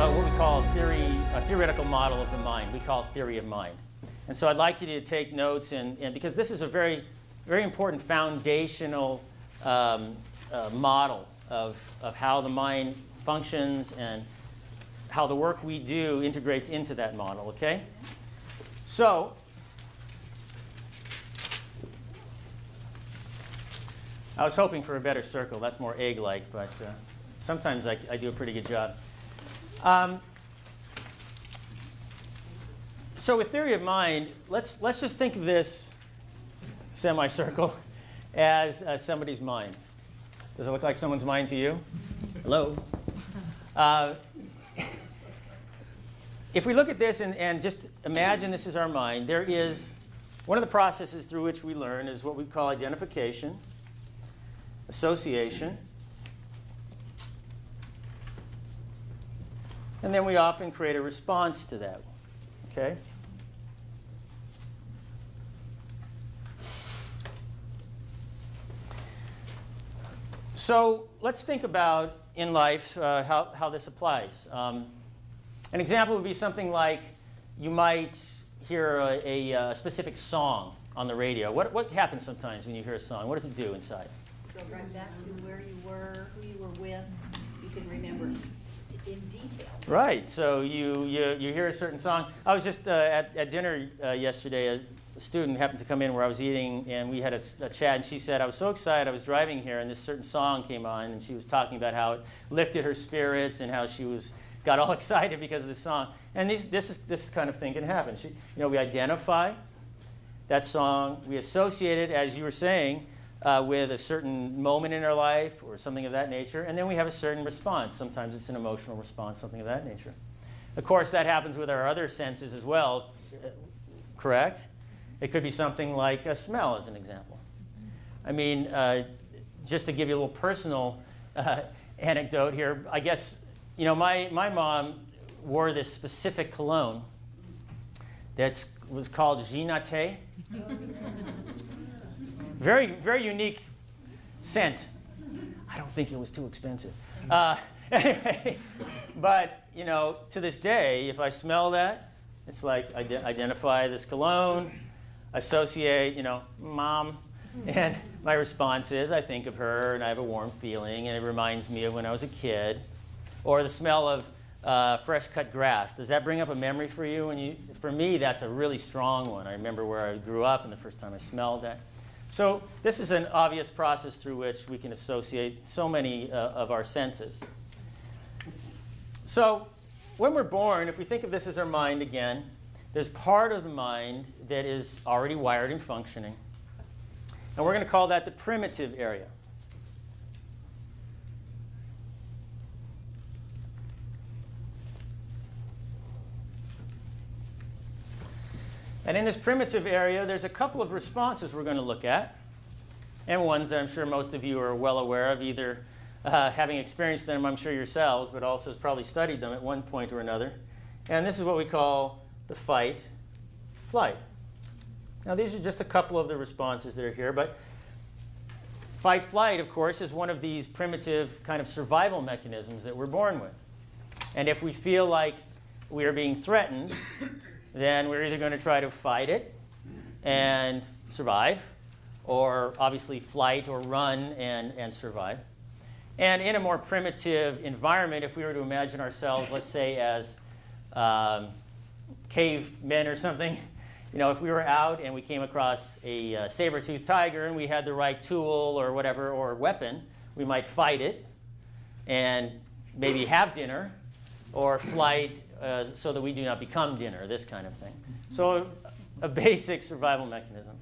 what we call a theoretical model of the mind. We call it theory of mind. And so I'd like you to take notes, and because this is a very, very important foundational model of how the mind functions and how the work we do integrates into that model, okay? So, I was hoping for a better circle. That's more egg-like, but sometimes I do a pretty good job. So with theory of mind, let's just think of this semicircle as somebody's mind. Does it look like someone's mind to you? Hello? If we look at this and just imagine this is our mind, there is one of the processes through which we learn is what we call identification, association, and then we often create a response to that, okay? So let's think about in life how this applies. An example would be something like you might hear a specific song on the radio. What happens sometimes when you hear a song? What does it do inside? Go right back to where you were, who you were with. You can remember in detail. Right. So you hear a certain song. I was just at dinner yesterday. A student happened to come in where I was eating, and we had a chat, and she said, I was so excited, I was driving here, and this certain song came on, and she was talking about how it lifted her spirits and how she got all excited because of the song. And this kind of thing can happen. We identify that song, we associate it, as you were saying, with a certain moment in our life or something of that nature, and then we have a certain response. Sometimes it's an emotional response, something of that nature. Of course, that happens with our other senses as well, correct? It could be something like a smell, as an example. I mean, just to give you a little personal anecdote here, I guess, my mom wore this specific cologne that was called Ginate. Very, very unique scent. I don't think it was too expensive. Anyway, but, to this day, if I smell that, it's like identify this cologne, associate, Mom, and my response is I think of her and I have a warm feeling and it reminds me of when I was a kid. Or the smell of fresh cut grass. Does that bring up a memory for you? For me, that's a really strong one. I remember where I grew up and the first time I smelled that. So this is an obvious process through which we can associate so many of our senses. So when we're born, if we think of this as our mind again, there's part of the mind that is already wired and functioning. And we're going to call that the primitive area. And in this primitive area, there's a couple of responses we're going to look at, and ones that I'm sure most of you are well aware of, either having experienced them, I'm sure yourselves, but also probably studied them at one point or another. And this is what we call the fight, flight. Now, these are just a couple of the responses that are here, but fight, flight, of course, is one of these primitive kind of survival mechanisms that we're born with. And if we feel like we are being threatened, then we're either going to try to fight it and survive, or obviously flight or run and survive. And in a more primitive environment, if we were to imagine ourselves, let's say, as cavemen or something, if we were out and we came across a saber-toothed tiger and we had the right tool or whatever, or weapon, we might fight it and maybe have dinner, or flight so that we do not become dinner, this kind of thing. So a basic survival mechanism.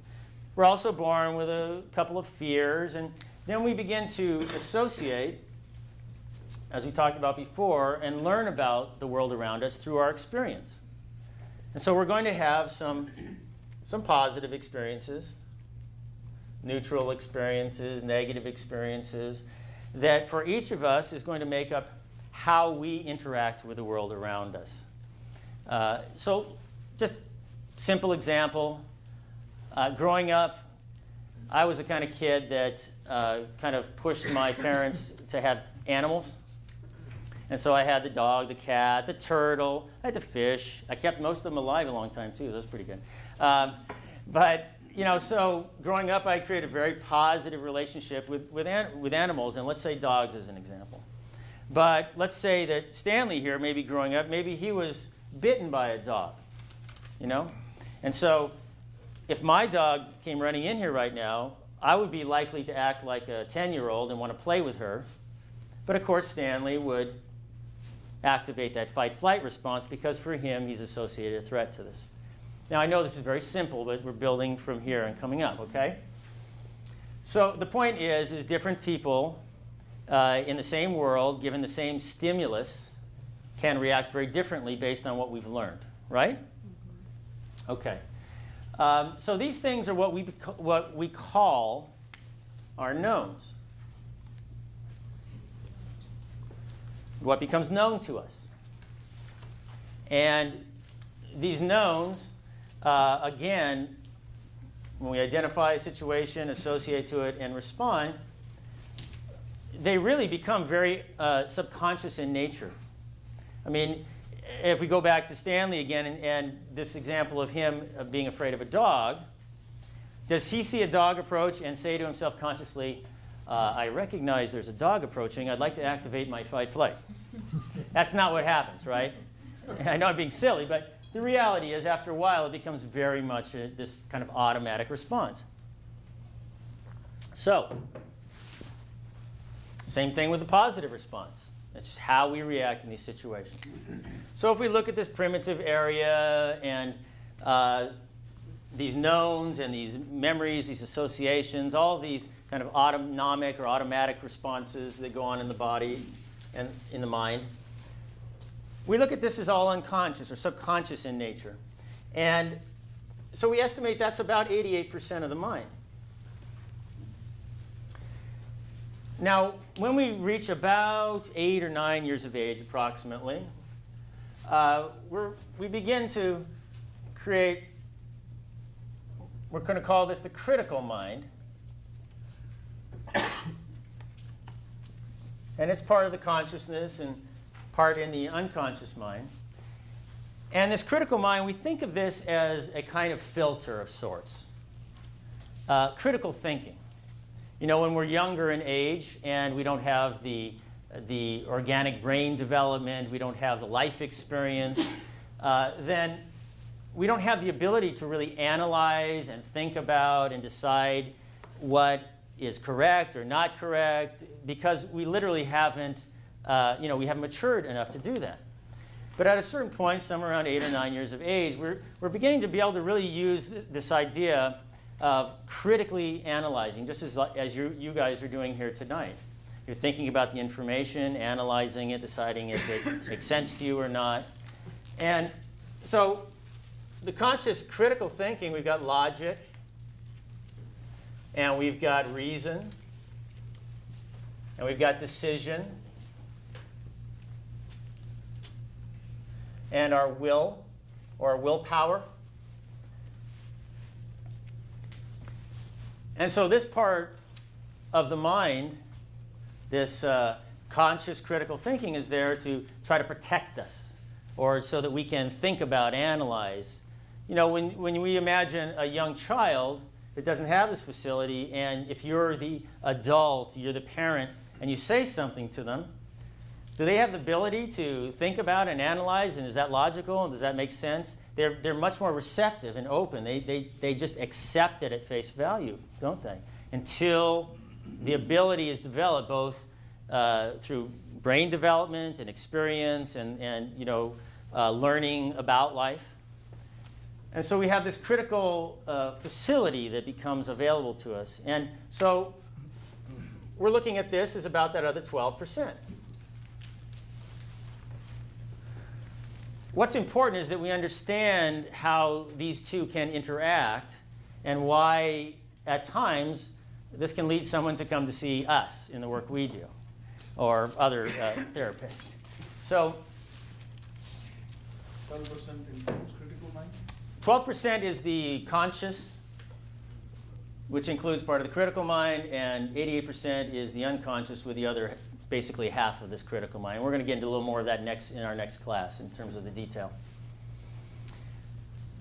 We're also born with a couple of fears, and then we begin to associate, as we talked about before, and learn about the world around us through our experience. And so we're going to have some positive experiences, neutral experiences, negative experiences, that for each of us is going to make up how we interact with the world around us. So just simple example. Growing up, I was the kind of kid that kind of pushed my parents to have animals. And so I had the dog, the cat, the turtle, I had the fish. I kept most of them alive a long time too, so that's pretty good. But so growing up, I created a very positive relationship with animals, and let's say dogs as an example. But let's say that Stanley here, maybe growing up, maybe he was bitten by a dog, And so if my dog came running in here right now, I would be likely to act like a 10-year-old and want to play with her. But of course, Stanley would activate that fight-flight response because for him, he's associated a threat to this. Now, I know this is very simple, but we're building from here and coming up, okay? So the point is different people in the same world, given the same stimulus, can react very differently based on what we've learned, right? Okay. So these things are what we call our knowns. What becomes known to us. And these knowns, again, when we identify a situation, associate to it, and respond, they really become very subconscious in nature. I mean, if we go back to Stanley again and this example of him being afraid of a dog, does he see a dog approach and say to himself consciously, I recognize there's a dog approaching, I'd like to activate my fight-flight? That's not what happens, right? I know I'm being silly, but the reality is after a while it becomes very much this kind of automatic response. So, same thing with the positive response. That's just how we react in these situations. So if we look at this primitive area and these knowns and these memories, these associations, all of these kind of autonomic or automatic responses that go on in the body and in the mind, we look at this as all unconscious or subconscious in nature. And so we estimate that's about 88% of the mind. Now, when we reach about 8 or 9 years of age, approximately, we begin to create, we're going to call this the critical mind. And it's part of the consciousness and part in the unconscious mind. And this critical mind, we think of this as a kind of filter of sorts. Critical thinking. When we're younger in age and we don't have the organic brain development, we don't have the life experience, then we don't have the ability to really analyze and think about and decide what is correct or not correct because we literally haven't, we haven't matured enough to do that. But at a certain point, somewhere around 8 or 9 years of age, we're beginning to be able to really use this idea of critically analyzing, just as you guys are doing here tonight. You're thinking about the information, analyzing it, deciding if it makes sense to you or not. And so the conscious critical thinking, we've got logic, and we've got reason, and we've got decision, and our will, or our willpower. And so this part of the mind, this conscious critical thinking, is there to try to protect us, or so that we can think about, analyze. When we imagine a young child that doesn't have this facility, and if you're the adult, you're the parent, and you say something to them, do they have the ability to think about and analyze, and is that logical, and does that make sense? They're much more receptive and open. They just accept it at face value, don't they? Until the ability is developed both through brain development and experience and learning about life. And so we have this critical facility that becomes available to us. And so we're looking at this as about that other 12%. What's important is that we understand how these two can interact and why, at times, this can lead someone to come to see us in the work we do, or other therapists. So 12% includes critical mind? 12% is the conscious, which includes part of the critical mind, and 88% is the unconscious with the other basically half of this critical mind. We're going to get into a little more of that in our next class in terms of the detail.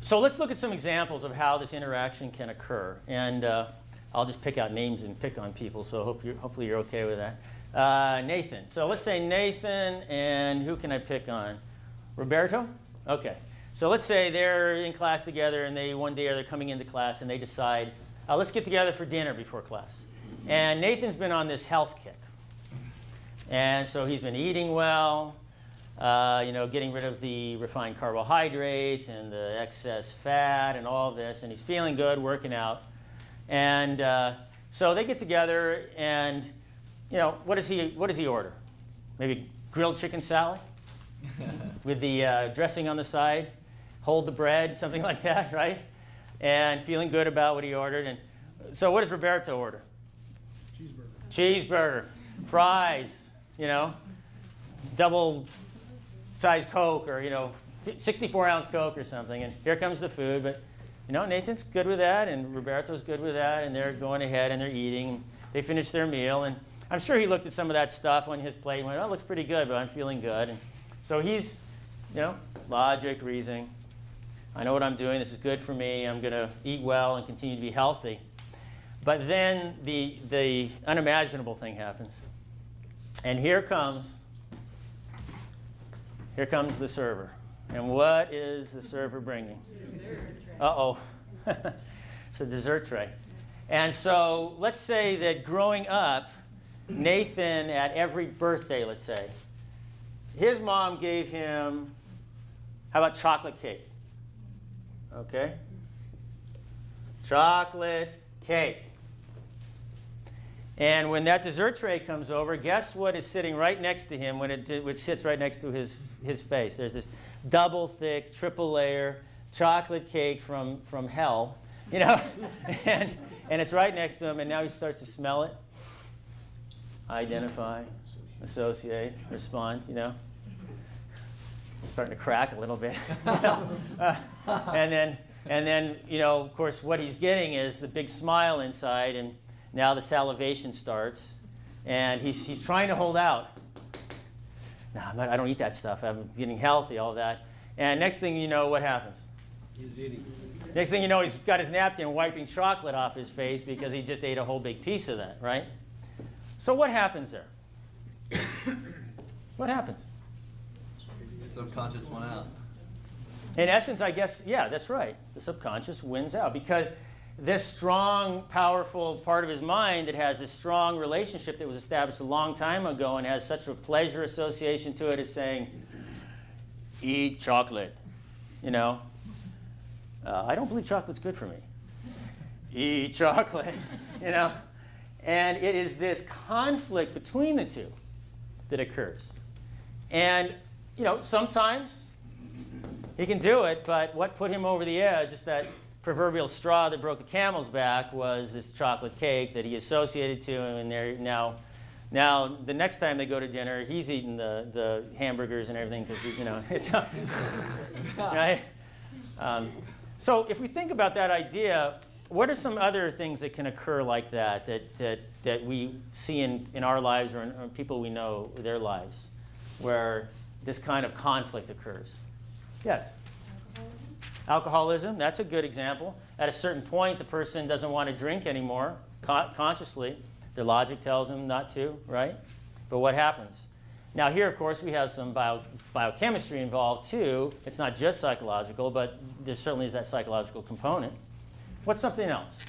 So let's look at some examples of how this interaction can occur. And I'll just pick out names and pick on people, so hopefully you're okay with that. Nathan. So let's say Nathan, and who can I pick on? Roberto? Okay. So let's say they're in class together, and one day they're coming into class, and they decide, let's get together for dinner before class. And Nathan's been on this health kick. And so he's been eating well, getting rid of the refined carbohydrates and the excess fat and all of this, and he's feeling good, working out. And so they get together, and what does he order? Maybe grilled chicken salad with the dressing on the side, hold the bread, something like that, right? And feeling good about what he ordered. And so what does Roberto order? Cheeseburger, fries, double-sized Coke, or 64-ounce Coke or something. And here comes the food, but Nathan's good with that, and Roberto's good with that, and they're going ahead and they're eating. And they finish their meal, and I'm sure he looked at some of that stuff on his plate and went, "Oh, it looks pretty good, but I'm feeling good." And so he's, logic, reasoning. I know what I'm doing. This is good for me. I'm going to eat well and continue to be healthy. But then the unimaginable thing happens, and here comes the server. And what is the server bringing? Uh-oh. It's a dessert tray. And so let's say that growing up, Nathan, at every birthday, let's say, his mom gave him, how about chocolate cake? Okay? Chocolate cake. And when that dessert tray comes over, guess what is sitting right next to him when it sits right next to his face? There's this double thick, triple layer chocolate cake from hell, and it's right next to him, and now he starts to smell it, identify, associate, respond, It's starting to crack a little bit. And then, of course, what he's getting is the big smile inside, and now the salivation starts, and he's trying to hold out. No, I don't eat that stuff. I'm getting healthy, all that. And next thing you know, what happens? He's eating. Next thing you know, he's got his napkin wiping chocolate off his face because he just ate a whole big piece of that, right? So what happens there? What happens? Subconscious went out. In essence, I guess, yeah, that's right. The subconscious wins out because this strong, powerful part of his mind that has this strong relationship that was established a long time ago and has such a pleasure association to it is saying, eat chocolate, I don't believe chocolate's good for me. Eat chocolate, And it is this conflict between the two that occurs. And, sometimes he can do it, but what put him over the edge, just that proverbial straw that broke the camel's back, was this chocolate cake that he associated to him. And now the next time they go to dinner, he's eating the hamburgers and everything because, it's right? So if we think about that idea, what are some other things that can occur like that we see in our lives or in people we know, their lives, where this kind of conflict occurs? Yes? Alcoholism, that's a good example. At a certain point, the person doesn't want to drink anymore consciously. Their logic tells them not to, right? But what happens? Now here, of course, we have some biochemistry involved too. It's not just psychological, but there certainly is that psychological component. What's something else?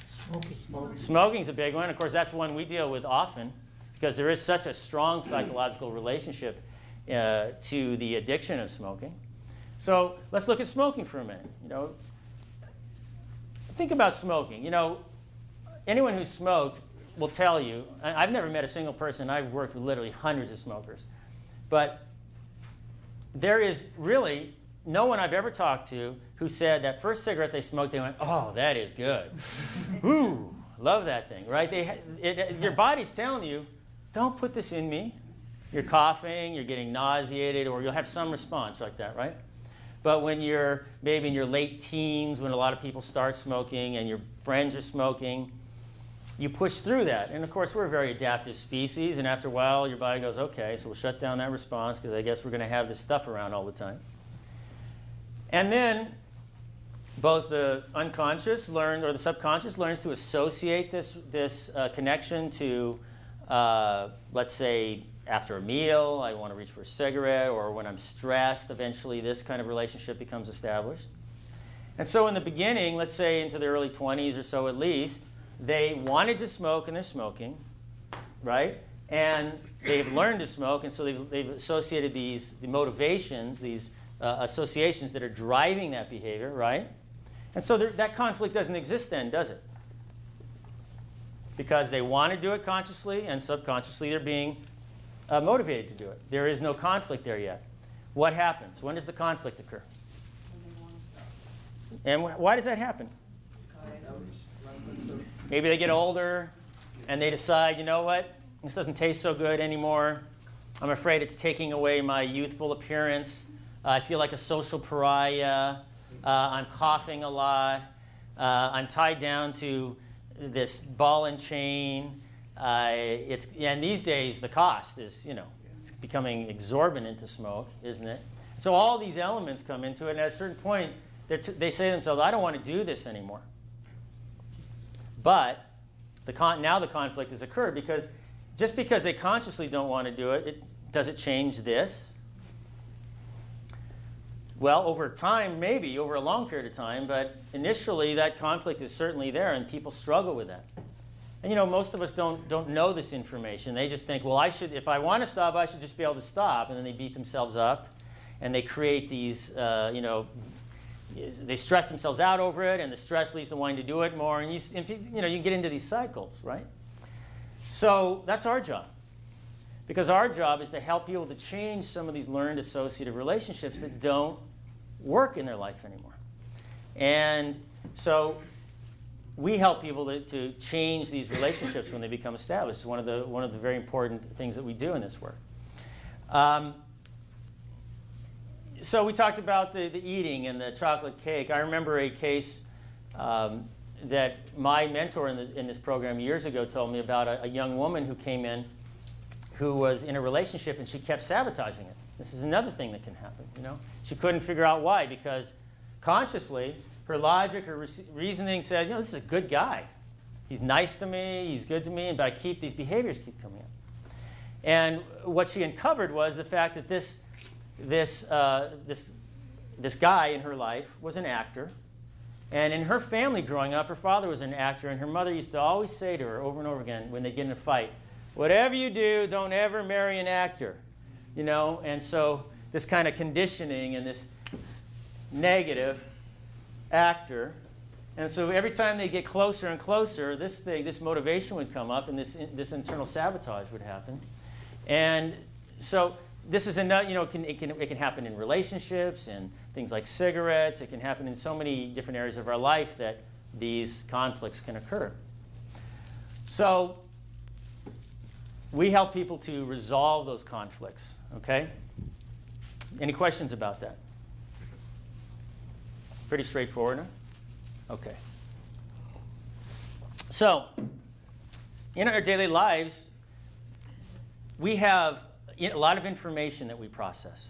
Smoking's a big one. Of course, that's one we deal with often because there is such a strong psychological relationship to the addiction of smoking. So let's look at smoking for a minute. Think about smoking. Anyone who's smoked will tell you, I've never met a single person, I've worked with literally hundreds of smokers, but there is really no one I've ever talked to who said that first cigarette they smoked, they went, "Oh, that is good. Ooh, love that thing," right? Your body's telling you, don't put this in me. You're coughing, you're getting nauseated, or you'll have some response like that, right? But when you're maybe in your late teens, when a lot of people start smoking and your friends are smoking, you push through that. And of course, we're a very adaptive species, and after a while, your body goes, okay, so we'll shut down that response because I guess we're going to have this stuff around all the time. And then both the unconscious or the subconscious learns to associate this connection to, let's say, after a meal, I want to reach for a cigarette, or when I'm stressed, eventually this kind of relationship becomes established. And so in the beginning, let's say into the early 20s or so at least, they wanted to smoke and they're smoking, right? And they've learned to smoke, and so they've associated the motivations, these associations that are driving that behavior, right? And so that conflict doesn't exist then, does it? Because they want to do it consciously, and subconsciously they're being motivated to do it. There is no conflict there yet. What happens? When does the conflict occur? When they want to stop. And why does that happen? Maybe they get older and they decide, you know what, this doesn't taste so good anymore. I'm afraid it's taking away my youthful appearance. I feel like a social pariah. I'm coughing a lot. I'm tied down to this ball and chain. And these days the cost is, it's becoming exorbitant to smoke, isn't it? So all these elements come into it, and at a certain point, they say to themselves, I don't want to do this anymore. But now the conflict has occurred, because just because they consciously don't want to do it, does it change this? Well, over time, maybe, over a long period of time, but initially that conflict is certainly there, and people struggle with that. And most of us don't know this information. They just think, well, if I want to stop, I should just be able to stop. And then they beat themselves up, and they create these, they stress themselves out over it, and the stress leads to wanting to do it more, and you get into these cycles, right? So that's our job, because our job is to help people to change some of these learned associative relationships that don't work in their life anymore. And so we help people to change these relationships when they become established. It's one of the very important things that we do in this work. So we talked about the eating and the chocolate cake. I remember a case that my mentor in this program years ago told me about a young woman who came in who was in a relationship, and she kept sabotaging it. This is another thing that can happen. She couldn't figure out why, because consciously her logic, her reasoning said, this is a good guy. He's nice to me, he's good to me, but these behaviors keep coming up. And what she uncovered was the fact that this guy in her life was an actor. And in her family growing up, her father was an actor, and her mother used to always say to her over and over again when they get in a fight, whatever you do, don't ever marry an actor. And so this kind of conditioning and this negative actor. And so every time they get closer and closer, this motivation would come up, and this internal sabotage would happen. And so this is another, it can happen in relationships and things like cigarettes. It can happen in so many different areas of our life that these conflicts can occur. So we help people to resolve those conflicts, okay? Any questions about that? Pretty straightforward, huh? Okay. So in our daily lives, we have a lot of information that we process.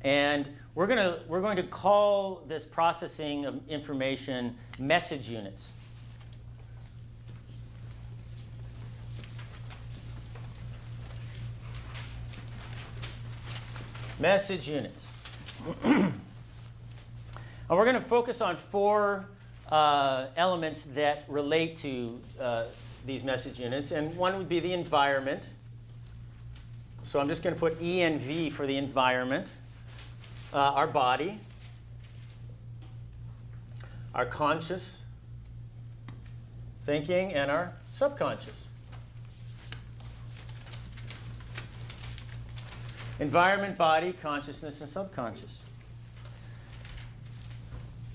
And we're going to call this processing of information message units. Message units. And we're going to focus on four elements that relate to these message units. And one would be the environment. So I'm just going to put E and V for the environment. Our body. Our conscious thinking, and our subconscious. Environment, body, consciousness, and subconscious.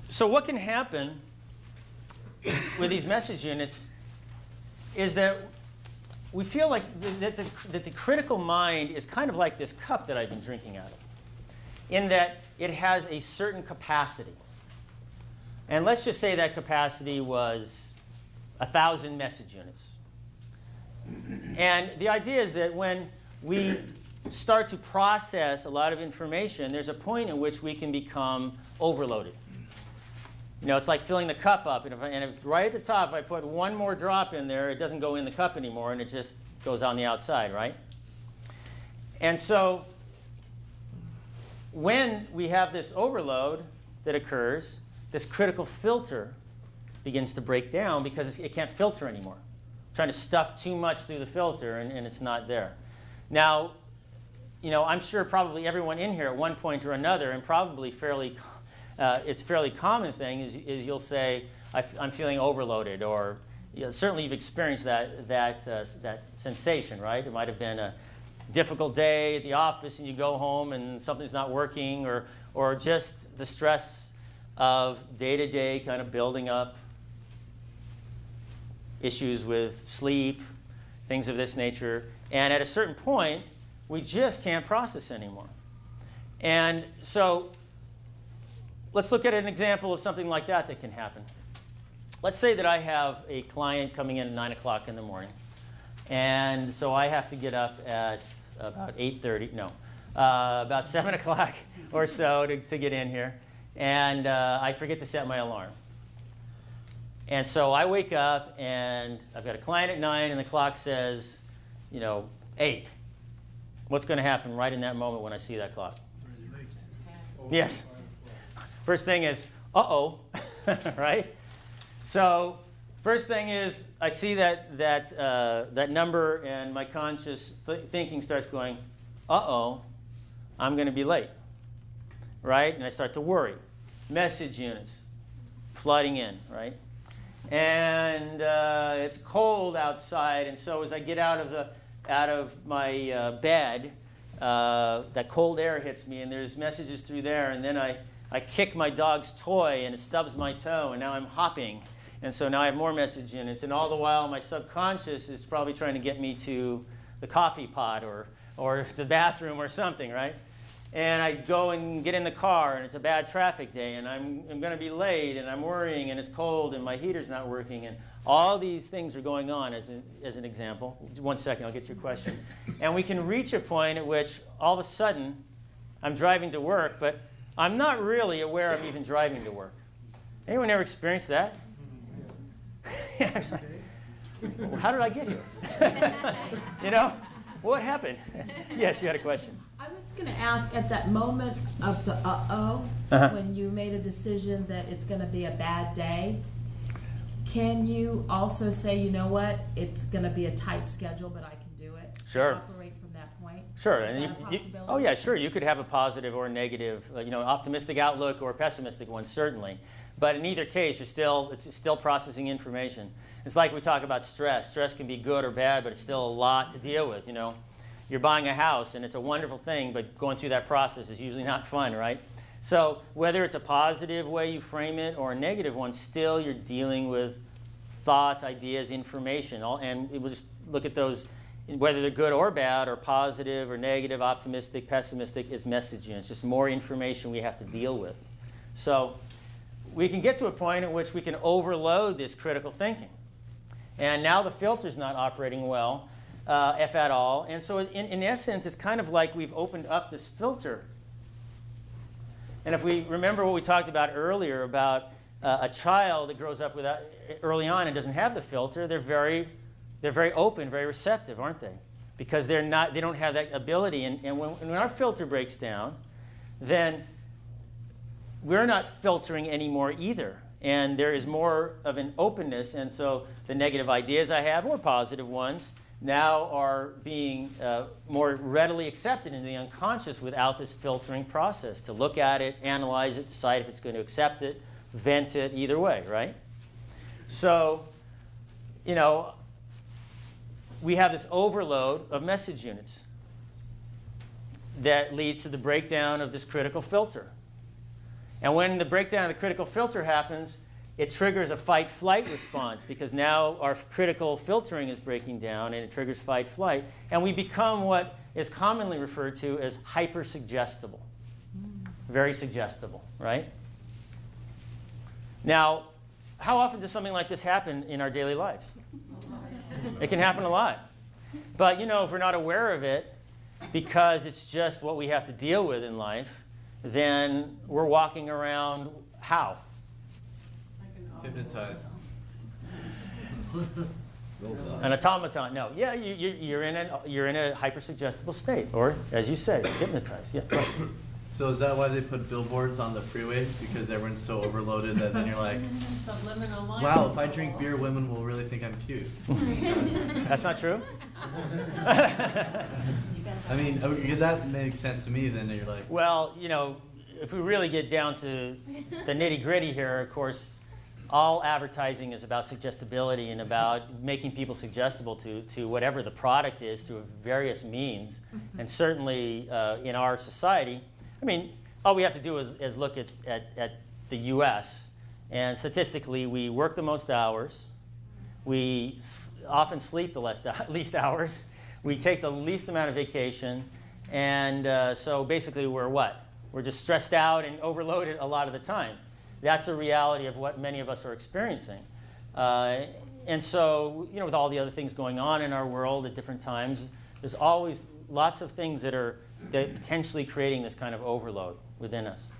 So what can happen with these message units is that we feel like that the critical mind is kind of like this cup that I've been drinking out of, in that it has a certain capacity. And let's just say that capacity was 1,000 message units. And the idea is that when we start to process a lot of information, there's a point at which we can become overloaded. You know, it's like filling the cup up, and if right at the top, if I put one more drop in there, it doesn't go in the cup anymore, and it just goes on the outside, right? And so when we have this overload that occurs, this critical filter begins to break down because it can't filter anymore. Trying to stuff too much through the filter, and it's not there. Now, you know, I'm sure probably everyone in here at one point or another, and probably it's a fairly common thing, is you'll say, I'm feeling overloaded, or you know, certainly you've experienced that sensation, right? It might have been a difficult day at the office, and you go home and something's not working, or just the stress of day-to-day kind of building up issues with sleep, things of this nature. And at a certain point, we just can't process anymore. And so let's look at an example of something like that can happen. Let's say that I have a client coming in at 9 o'clock in the morning. And so I have to get up at about 8:30, about 7 o'clock or so to get in here. And I forget to set my alarm. And so I wake up, and I've got a client at 9, and the clock says, 8. What's going to happen right in that moment when I see that clock? Yes. First thing is, uh-oh, right? So first thing is I see that number, and my conscious thinking starts going, uh-oh, I'm going to be late, right? And I start to worry. Message units flooding in, right? And it's cold outside, and so as I get out of my bed, that cold air hits me, and there's messages through there, and then I kick my dog's toy, and it stubs my toe, and now I'm hopping, and so now I have more message units, and all the while my subconscious is probably trying to get me to the coffee pot or the bathroom or something, right? And I go and get in the car, and it's a bad traffic day, and I'm going to be late, and I'm worrying, and it's cold, and my heater's not working, and all these things are going on as an example. 1 second, I'll get your question. And we can reach a point at which all of a sudden I'm driving to work, but I'm not really aware I'm even driving to work. Anyone ever experienced that? Yeah, it's like, well, how did I get here? What happened? Yes, you had a question. I was going to ask, at that moment of the when you made a decision that it's going to be a bad day, can you also say, you know what, it's going to be a tight schedule, but I can do it? Sure. Operate from that point? Sure. Is And that a possibility? oh, yeah, sure. You could have a positive or negative, optimistic outlook or a pessimistic one, certainly. But in either case, it's still processing information. It's like we talk about stress. Stress can be good or bad, but it's still a lot to deal with, You're buying a house, and it's a wonderful thing, but going through that process is usually not fun, right? So whether it's a positive way you frame it or a negative one, still you're dealing with thoughts, ideas, information. And we'll just look at those, whether they're good or bad, or positive or negative, optimistic, pessimistic, is messaging. It's just more information we have to deal with. So we can get to a point at which we can overload this critical thinking. And now the filter's not operating well, if at all. And so in essence, it's kind of like we've opened up this filter. And if we remember what we talked about earlier about a child that grows up early on and doesn't have the filter, they're very open, very receptive, aren't they? Because they don't have that ability. And when our filter breaks down, then we're not filtering anymore either. And there is more of an openness. And so the negative ideas I have, or positive ones, now are being more readily accepted in the unconscious without this filtering process, to look at it, analyze it, decide if it's going to accept it, vent it, either way, right? So, we have this overload of message units that leads to the breakdown of this critical filter. And when the breakdown of the critical filter happens, it triggers a fight-flight response, because now our critical filtering is breaking down, and it triggers fight-flight. And we become what is commonly referred to as hyper-suggestible. Very suggestible, right? Now, how often does something like this happen in our daily lives? It can happen a lot. But, if we're not aware of it, because it's just what we have to deal with in life, then we're walking around how? Hypnotized. An automaton. No. Yeah, you're in a hypersuggestible state, or as you say, hypnotized. Yeah. Right. So is that why they put billboards on the freeway? Because everyone's so overloaded that then you're like, wow, if I drink beer, women will really think I'm cute. That's not true. I mean, because that makes sense to me. Then you're like, Well, if we really get down to the nitty-gritty here, of course, all advertising is about suggestibility and about making people suggestible to whatever the product is through various means. And certainly in our society, I mean, all we have to do is look at the U.S. And statistically, we work the most hours. We often sleep the least hours. We take the least amount of vacation. And so basically we're what? We're just stressed out and overloaded a lot of the time. That's a reality of what many of us are experiencing. And so, with all the other things going on in our world at different times, there's always lots of things that are potentially creating this kind of overload within us.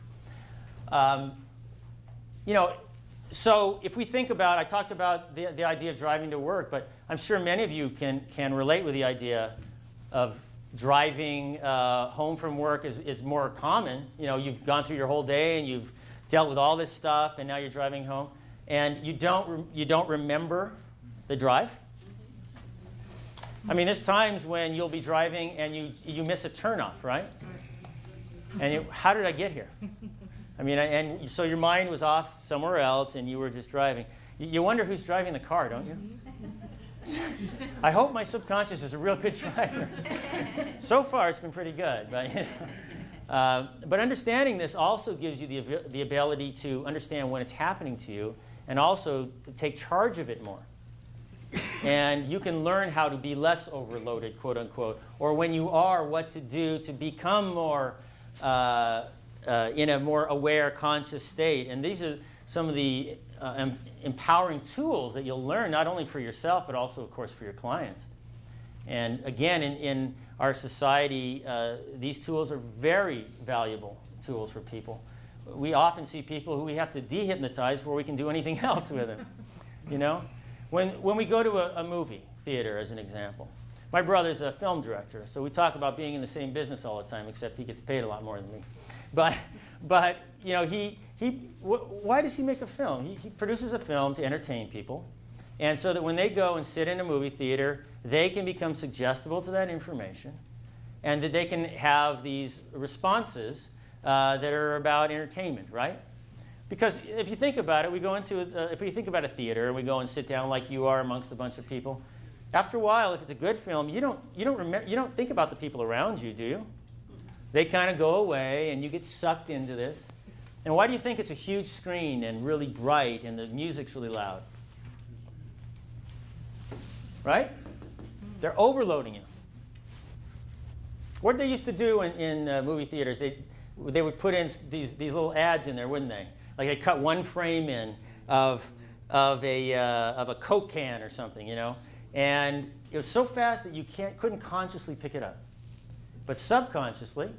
So if we think about, I talked about the idea of driving to work, but I'm sure many of you can relate with the idea of driving home from work is more common. You've gone through your whole day and you've dealt with all this stuff, and now you're driving home, and you don't remember the drive. I mean, there's times when you'll be driving and you miss a turnoff, right? And how did I get here? I mean, and so your mind was off somewhere else, and you were just driving. You wonder who's driving the car, don't you? I hope my subconscious is a real good driver. So far, it's been pretty good, but understanding this also gives you the ability to understand when it's happening to you and also take charge of it more. And you can learn how to be less overloaded, quote unquote, or when you are, what to do to become more in a more aware, conscious state. And these are some of the empowering tools that you'll learn, not only for yourself, but also, of course, for your clients. And again, in our society, these tools are very valuable tools for people. We often see people who we have to dehypnotize before we can do anything else with them. When we go to a movie theater, as an example, my brother's a film director, so we talk about being in the same business all the time, except he gets paid a lot more than me. But why does he make a film? He produces a film to entertain people, and so that when they go and sit in a movie theater, they can become suggestible to that information, and that they can have these responses that are about entertainment, right? Because if you think about it, if we think about a theater and we go and sit down like you are amongst a bunch of people, after a while, if it's a good film, you don't think about the people around you, do you? They kind of go away, and you get sucked into this. And why do you think it's a huge screen and really bright and the music's really loud? Right? They're overloading you. What did they used to do in movie theaters? They would put in these little ads in there, wouldn't they? Like they cut one frame in of a Coke can or something, and it was so fast that you couldn't consciously pick it up, but subconsciously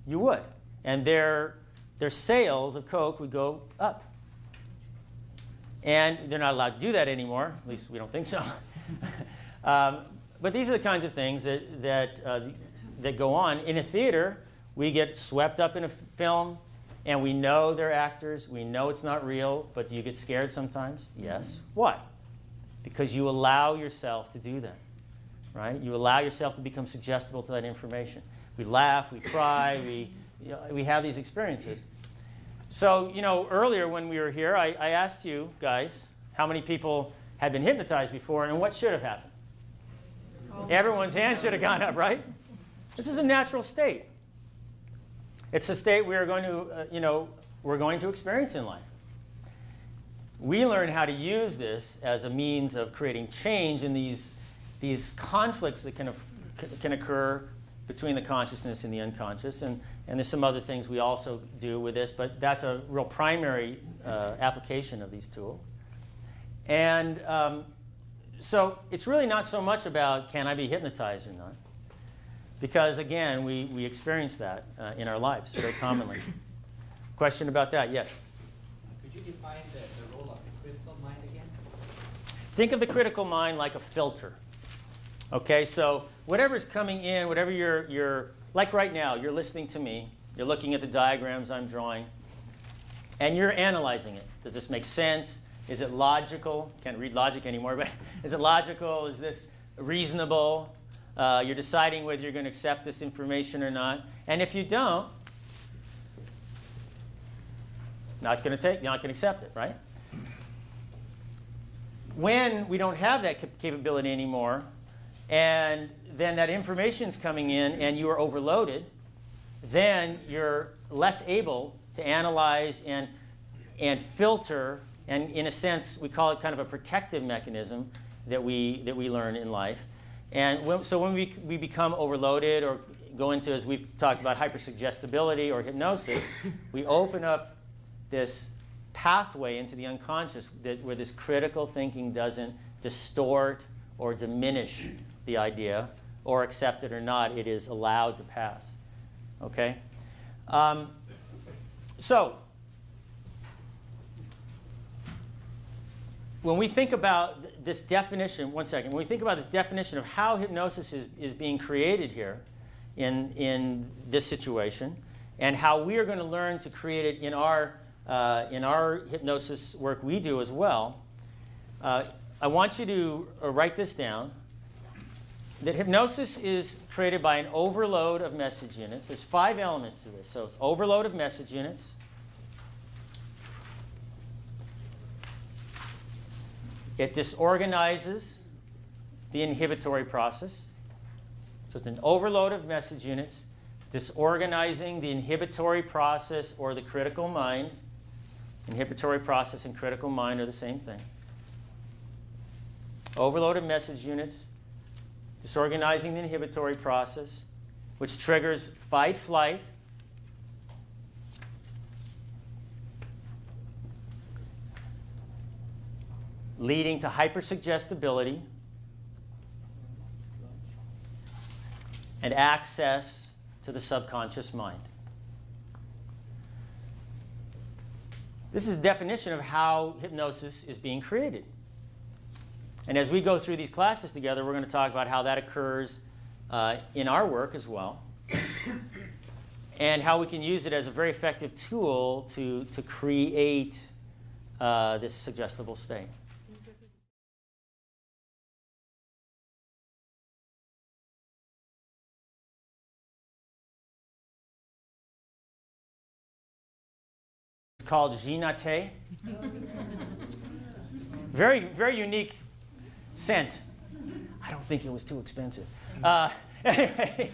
you would, and their sales of Coke would go up. And they're not allowed to do that anymore. At least we don't think so. But these are the kinds of things that go on in a theater. We get swept up in a film. And we know they're actors. We know it's not real. But do you get scared sometimes? Yes. Why? Because you allow yourself to do that, right? You allow yourself to become suggestible to that information. We laugh, we cry, we have these experiences. So, earlier when we were here, I asked you guys how many people had been hypnotized before and what should have happened. Everyone's hand should have gone up, right? This is a natural state. It's a state we're going to experience in life. We learn how to use this as a means of creating change in these conflicts that can occur between the consciousness and the unconscious. And there's some other things we also do with this, but that's a real primary application of these tools. And so it's really not so much about can I be hypnotized or not. Because, again, we experience that in our lives very commonly. Question about that? Yes? Could you define the role of the critical mind again? Think of the critical mind like a filter. Okay, so whatever's coming in, whatever you're like right now, you're listening to me, you're looking at the diagrams I'm drawing, and you're analyzing it. Does this make sense? Is it logical? Can't read logic anymore, but is it logical? Is this reasonable? You're deciding whether you're going to accept this information or not. And if you don't, not going to accept it, right? When we don't have that capability anymore, and then that information's coming in and you are overloaded, then you're less able to analyze and filter, and in a sense, we call it kind of a protective mechanism that we learn in life. And so when we become overloaded or go into, as we've talked about, hypersuggestibility or hypnosis, we open up this pathway into the unconscious where this critical thinking doesn't distort or diminish the idea, or accept it or not. It is allowed to pass. Okay? So when we think about this definition, one second, when we think about this definition of how hypnosis is being created here in this situation, and how we are going to learn to create it in our hypnosis work we do as well, I want you to write this down, that hypnosis is created by an overload of message units. There's 5 elements to this. So it's overload of message units. It disorganizes the inhibitory process. So it's an overload of message units, disorganizing the inhibitory process or the critical mind. Inhibitory process and critical mind are the same thing. Overload of message units, disorganizing the inhibitory process, which triggers fight, flight, leading to hypersuggestibility and access to the subconscious mind. This is a definition of how hypnosis is being created. And as we go through these classes together, we're going to talk about how that occurs in our work as well, and how we can use it as a very effective tool to create this suggestible state. It's called Ginate. Very, very unique scent. I don't think it was too expensive. Anyway,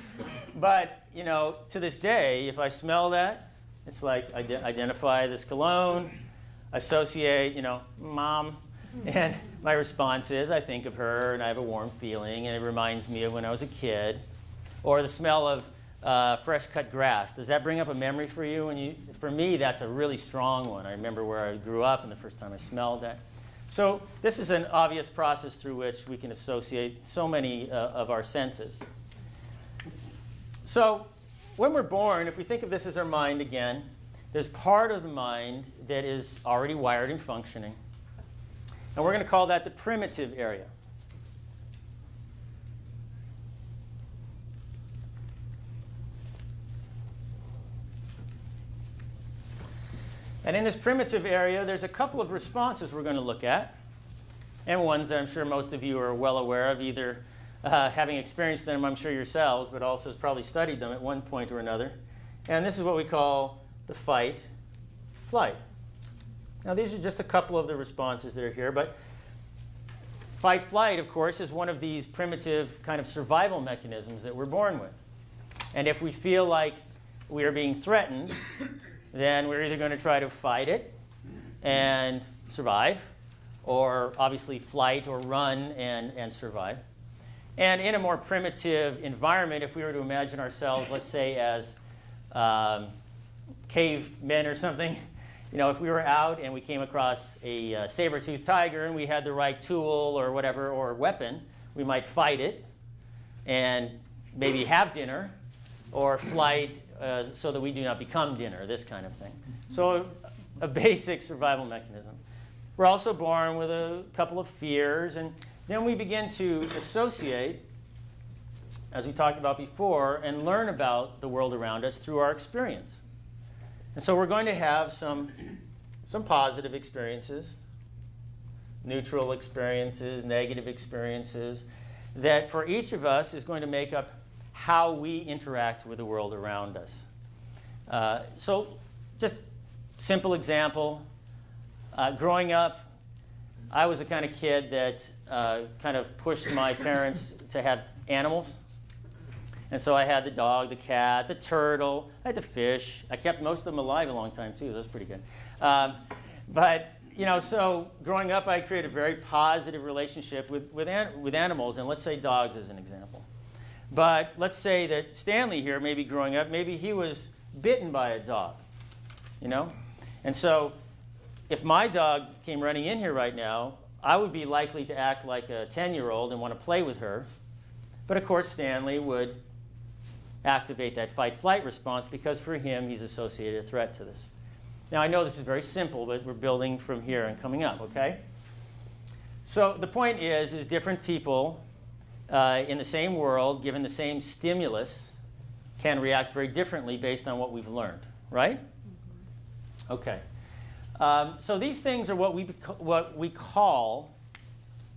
but to this day, if I smell that, it's like identify this cologne, associate, mom, and my response is I think of her and I have a warm feeling and it reminds me of when I was a kid. Or the smell of fresh cut grass. Does that bring up a memory for you? For me, that's a really strong one. I remember where I grew up and the first time I smelled that. So this is an obvious process through which we can associate so many of our senses. So when we're born, if we think of this as our mind again, there's part of the mind that is already wired and functioning. And we're going to call that the primitive area. And in this primitive area, there's a couple of responses we're going to look at, and ones that I'm sure most of you are well aware of, either having experienced them, I'm sure yourselves, but also probably studied them at one point or another. And this is what we call the fight, flight. Now, these are just a couple of the responses that are here, but fight, flight, of course, is one of these primitive kind of survival mechanisms that we're born with. And if we feel like we are being threatened, then we're either going to try to fight it and survive, or obviously flight or run and survive. And in a more primitive environment, if we were to imagine ourselves, let's say, as cavemen or something, if we were out and we came across a saber-toothed tiger and we had the right tool or whatever, or weapon, we might fight it and maybe have dinner, or flight so that we do not become dinner, this kind of thing. So a basic survival mechanism. We're also born with a couple of fears, and then we begin to associate, as we talked about before, and learn about the world around us through our experience. And so we're going to have some positive experiences, neutral experiences, negative experiences, that for each of us is going to make up how we interact with the world around us. So just simple example. Growing up, I was the kind of kid that kind of pushed my parents to have animals. And so I had the dog, the cat, the turtle, I had the fish. I kept most of them alive a long time, too. So that's pretty good. But so growing up, I created a very positive relationship with animals, and let's say dogs as an example. But let's say that Stanley here, maybe growing up, maybe he was bitten by a dog, And so if my dog came running in here right now, I would be likely to act like a 10-year-old and want to play with her. But of course, Stanley would activate that fight-flight response because for him, he's associated a threat to this. Now, I know this is very simple, but we're building from here and coming up, okay? So the point is different people in the same world, given the same stimulus, can react very differently based on what we've learned, right? Okay. So these things are what we call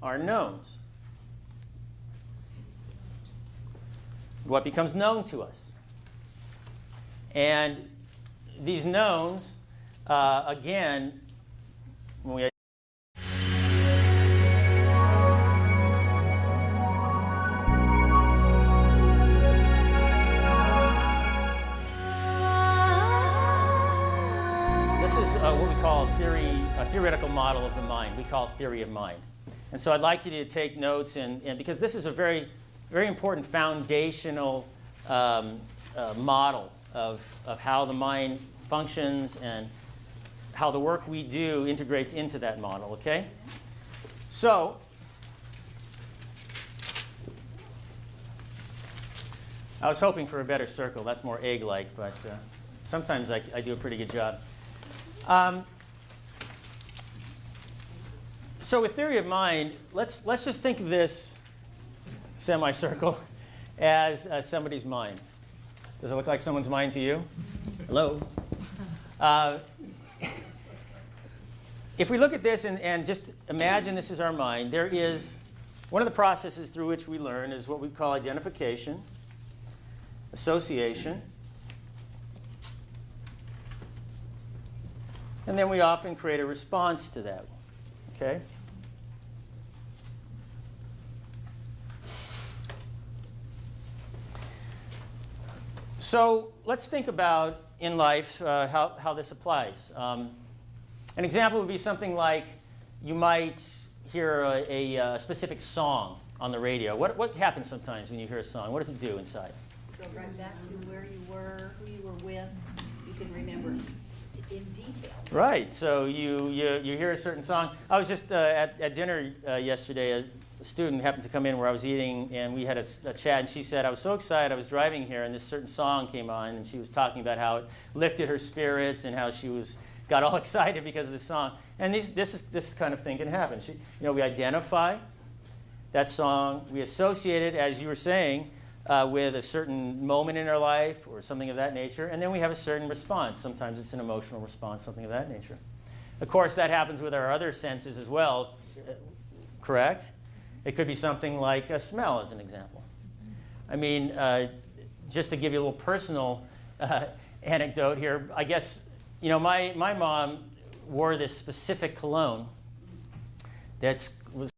our knowns. What becomes known to us. And these knowns, again, when we this is what we call a theoretical model of the mind. We call it theory of mind. And so I'd like you to take notes, and because this is a very, very important foundational model of how the mind functions and how the work we do integrates into that model, okay? So, I was hoping for a better circle. That's more egg-like, but sometimes I do a pretty good job. So with theory of mind, let's just think of this semicircle as somebody's mind. Does it look like someone's mind to you? Hello? If we look at this and just imagine this is our mind, there is one of the processes through which we learn is what we call identification, association, and then we often create a response to that, okay? So let's think about in life how this applies. An example would be something like you might hear a specific song on the radio. What happens sometimes when you hear a song? What does it do inside? Go right back to where you were, who you were with. You can remember in detail. Right. So you hear a certain song. I was just at dinner yesterday. A student happened to come in where I was eating, and we had a chat, and she said, I was so excited, I was driving here, and this certain song came on, and she was talking about how it lifted her spirits and how she got all excited because of the song. And this kind of thing can happen. We identify that song, we associate it, as you were saying, with a certain moment in our life or something of that nature, and then we have a certain response. Sometimes it's an emotional response, something of that nature. Of course, that happens with our other senses as well, correct? It could be something like a smell, as an example. I mean, just to give you a little personal anecdote here, I guess, my mom wore this specific cologne that's